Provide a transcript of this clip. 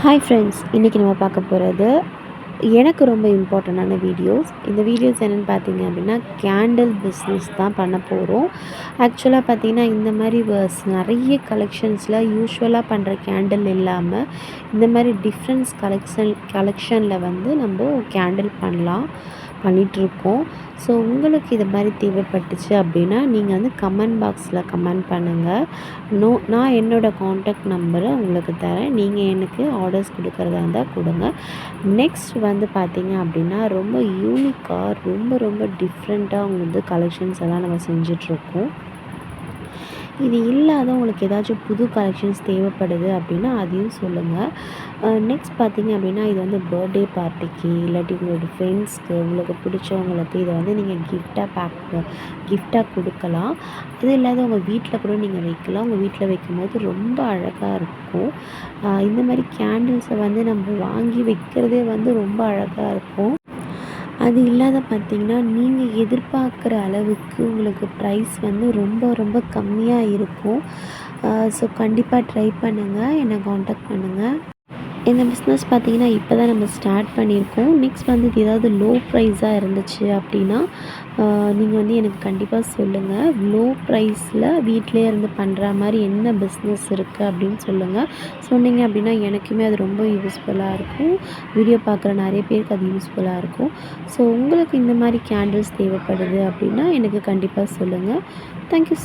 Hi friends, இன்றைக்கி நம்ம பார்க்க போகிறது எனக்கு ரொம்ப இம்பார்ட்டண்டான வீடியோஸ். இந்த வீடியோஸ் என்னென்னு பார்த்தீங்க அப்படின்னா, கேண்டில் பிஸ்னஸ் தான் பண்ண போகிறோம். ஆக்சுவலாக பார்த்தீங்கன்னா, இந்த மாதிரி நிறைய கலெக்ஷன்ஸில் யூஸ்வலாக பண்ணுற கேண்டில் இல்லாமல் இந்த மாதிரி டிஃப்ரெண்ட்ஸ் கலெக்ஷனில் வந்து நம்ம கேண்டில் பண்ணிகிட்ருக்கோம். ஸோ உங்களுக்கு இது மாதிரி தேவைப்பட்டுச்சு அப்படின்னா நீங்கள் வந்து கமெண்ட் பாக்ஸில் கமெண்ட் பண்ணுங்கள். நான் என்னோடய காண்டாக்ட் நம்பரை உங்களுக்கு தரேன். நீங்கள் எனக்கு ஆர்டர்ஸ் கொடுக்குறதா இருந்தால் கொடுங்க. நெக்ஸ்ட் வந்து பார்த்திங்க அப்படின்னா, ரொம்ப யூனிக்காக ரொம்ப டிஃப்ரெண்ட்டாக உங்களுக்கு கலெக்ஷன்ஸ் எல்லாம் நம்ம செஞ்சிட்ருக்கோம். இது இல்லாத உங்களுக்கு ஏதாச்சும் புது கலெக்ஷன்ஸ் தேவைப்படுது அப்படின்னா அதையும் சொல்லுங்கள். நெக்ஸ்ட் பார்த்திங்க அப்படின்னா, இது வந்து பர்த்டே பார்ட்டிக்கு இல்லாட்டி உங்களோட ஃப்ரெண்ட்ஸ்க்கு உங்களுக்கு பிடிச்சவங்களுக்கு இதை வந்து நீங்கள் கிஃப்டாக கொடுக்கலாம். அது இல்லாத உங்கள் வீட்டில் கூட நீங்கள் வைக்கலாம். உங்கள் வீட்டில் வைக்கும்போது ரொம்ப அழகாக இருக்கும். இந்த மாதிரி கேண்டில்ஸை வந்து நம்ம வாங்கி வைக்கிறதே வந்து ரொம்ப அழகாக இருக்கும். அது இல்லாத பார்த்திங்கன்னா, நீங்கள் எதிர்பார்க்குற அளவுக்கு உங்களுக்கு ப்ரைஸ் வந்து ரொம்ப கம்மியாக இருக்கும். ஸோ கண்டிப்பாக ட்ரை பண்ணுங்கள். என்னை காண்டாக்ட் பண்ணுங்கள். இந்த பிஸ்னஸ் பார்த்திங்கன்னா இப்போ தான் நம்ம ஸ்டார்ட் பண்ணியிருக்கோம். நெக்ஸ்ட் வந்து இது ஏதாவது லோ ப்ரைஸாக இருந்துச்சு அப்படின்னா நீங்கள் வந்து எனக்கு கண்டிப்பாக சொல்லுங்கள். லோ ப்ரைஸில் வீட்டிலே இருந்து பண்ணுற மாதிரி என்ன பிஸ்னஸ் இருக்குது அப்படின்னு சொல்லுங்கள். சொன்னீங்க அப்படின்னா எனக்குமே அது ரொம்ப யூஸ்ஃபுல்லாக இருக்கும். வீடியோ பார்க்குற நிறைய பேருக்கு அது யூஸ்ஃபுல்லாக இருக்கும். ஸோ உங்களுக்கு இந்த மாதிரி கேண்டில்ஸ் தேவைப்படுது அப்படின்னா எனக்கு கண்டிப்பாக சொல்லுங்கள். தேங்க்யூ.